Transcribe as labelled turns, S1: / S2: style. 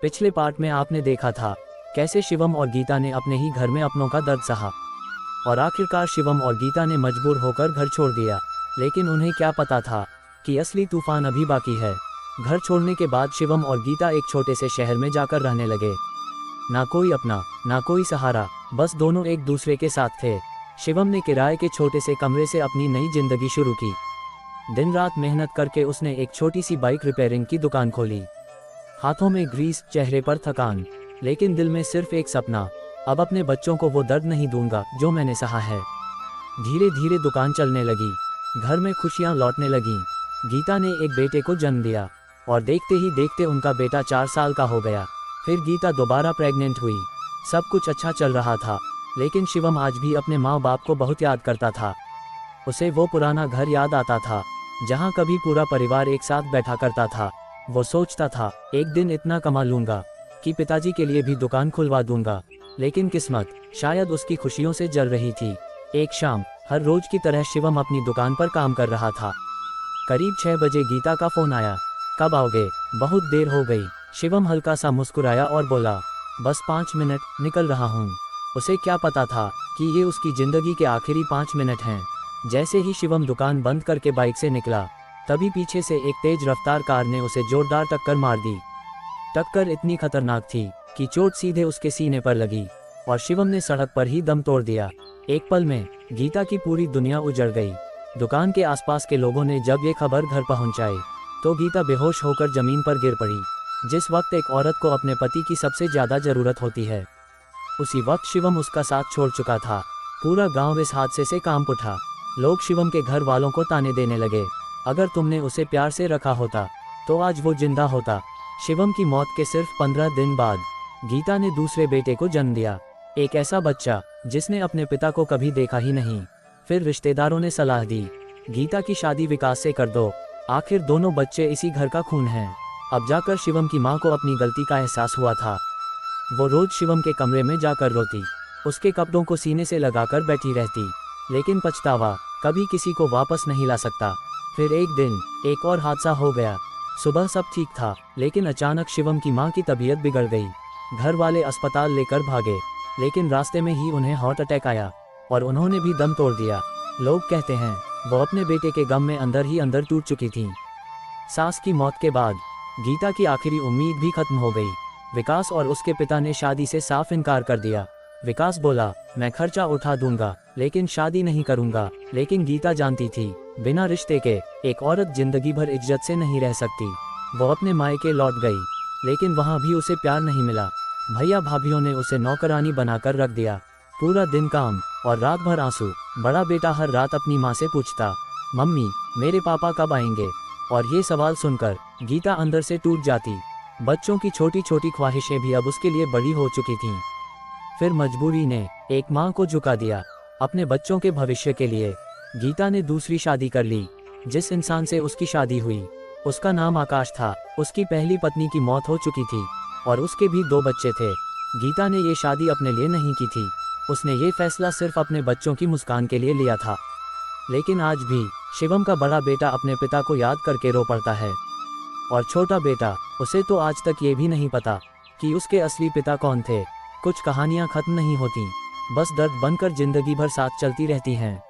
S1: पिछले पार्ट में आपने देखा था कैसे शिवम और गीता ने अपने ही घर में अपनों का दर्द सहा और आखिरकार शिवम और गीता ने मजबूर होकर घर छोड़ दिया। लेकिन उन्हें क्या पता था कि असली तूफान अभी बाकी है। घर छोड़ने के बाद शिवम और गीता एक छोटे से शहर में जाकर रहने लगे। ना कोई अपना, ना कोई सहारा, बस दोनों एक दूसरे के साथ थे। शिवम ने किराए के छोटे से कमरे से अपनी नई जिंदगी शुरू की। दिन रात मेहनत करके उसने एक छोटी सी बाइक रिपेयरिंग की दुकान खोली। हाथों में ग्रीस, चेहरे पर थकान, लेकिन दिल में सिर्फ एक सपना, अब अपने बच्चों को वो दर्द नहीं दूंगा जो मैंने सहा है। धीरे धीरे दुकान चलने लगी, घर में खुशियां लौटने लगीं। गीता ने एक बेटे को जन्म दिया और देखते ही देखते उनका बेटा 4 साल का हो गया। फिर गीता दोबारा प्रेग्नेंट हुई। सब कुछ अच्छा चल रहा था, लेकिन शिवम आज भी अपने माँ बाप को बहुत याद करता था। उसे वो पुराना घर याद आता था जहाँ कभी पूरा परिवार एक साथ बैठा करता था। वो सोचता था एक दिन इतना कमा लूंगा कि पिताजी के लिए भी दुकान खुलवा दूंगा। लेकिन किस्मत शायद उसकी खुशियों से जल रही थी। एक शाम हर रोज की तरह शिवम अपनी दुकान पर काम कर रहा था। करीब 6 बजे गीता का फोन आया। कब आओगे? बहुत देर हो गई। शिवम हल्का सा मुस्कुराया और बोला, बस 5 मिनट, निकल रहा हूँ। उसे क्या पता था कि ये उसकी जिंदगी के आखिरी 5 मिनट हैं। जैसे ही शिवम दुकान बंद करके बाइक से निकला, तभी पीछे से एक तेज रफ्तार कार ने उसे जोरदार टक्कर मार दी। टक्कर इतनी खतरनाक थी कि चोट सीधे उसके सीने पर लगी और शिवम ने सड़क पर ही दम तोड़ दिया। एक पल में गीता की पूरी दुनिया उजड़ गई। दुकान के आसपास के लोगों ने जब ये खबर घर पहुंचाई तो गीता बेहोश होकर जमीन पर गिर पड़ी। जिस वक्त एक औरत को अपने पति की सबसे ज्यादा जरूरत होती है, उसी वक्त शिवम उसका साथ छोड़ चुका था। पूरा गांव इस हादसे से कांप उठा। लोग शिवम के घर वालों को ताने देने लगे, अगर तुमने उसे प्यार से रखा होता तो आज वो जिंदा होता। शिवम की मौत के सिर्फ 15 दिन बाद गीता ने दूसरे बेटे को जन्म दिया, एक ऐसा बच्चा जिसने अपने पिता को कभी देखा ही नहीं। फिर रिश्तेदारों ने सलाह दी, गीता की शादी विकास से कर दो, आखिर दोनों बच्चे इसी घर का खून हैं। अब जाकर शिवम की माँ को अपनी गलती का एहसास हुआ था। वो रोज शिवम के कमरे में जाकर रोती, उसके कपड़ों को सीने से लगाकर बैठी रहती, लेकिन पछतावा कभी किसी को वापस नहीं ला सकता। फिर एक दिन एक और हादसा हो गया। सुबह सब ठीक था, लेकिन अचानक शिवम की माँ की तबीयत बिगड़ गई। घर वाले अस्पताल लेकर भागे, लेकिन रास्ते में ही उन्हें हार्ट अटैक आया और उन्होंने भी दम तोड़ दिया। लोग कहते हैं वो अपने बेटे के गम में अंदर ही अंदर टूट चुकी थी। सास की मौत के बाद गीता की आखिरी उम्मीद भी खत्म हो गई। विकास और उसके पिता ने शादी से साफ इनकार कर दिया। विकास बोला, मैं खर्चा उठा दूंगा लेकिन शादी नहीं करूंगा। लेकिन गीता जानती थी बिना रिश्ते के एक औरत जिंदगी भर इज्जत से नहीं रह सकती। वो अपने मायके लौट गई, लेकिन वहां भी उसे प्यार नहीं मिला। भैया भाभीियों ने उसे नौकरानी बनाकर रख दिया। पूरा दिन काम और रात भर आंसू। बड़ा बेटा हर रात अपनी माँ से पूछता, मम्मी मेरे पापा कब आएंगे? और ये सवाल सुनकर गीता अंदर से टूट जाती। बच्चों की छोटी छोटी ख्वाहिशें भी अब उसके लिए बड़ी हो चुकी थीं। फिर मजबूरी ने एक माँ को झुका दिया। अपने बच्चों के भविष्य के लिए गीता ने दूसरी शादी कर ली। जिस इंसान से उसकी शादी हुई उसका नाम आकाश था। उसकी पहली पत्नी की मौत हो चुकी थी और उसके भी 2 बच्चे थे। गीता ने ये शादी अपने लिए नहीं की थी, उसने ये फैसला सिर्फ अपने बच्चों की मुस्कान के लिए लिया था। लेकिन आज भी शिवम का बड़ा बेटा अपने पिता को याद करके रो पड़ता है और छोटा बेटा, उसे तो आज तक ये भी नहीं पता कि उसके असली पिता कौन थे। कुछ कहानियां खत्म नहीं होती, बस दर्द बनकर जिंदगी भर साथ चलती रहती हैं।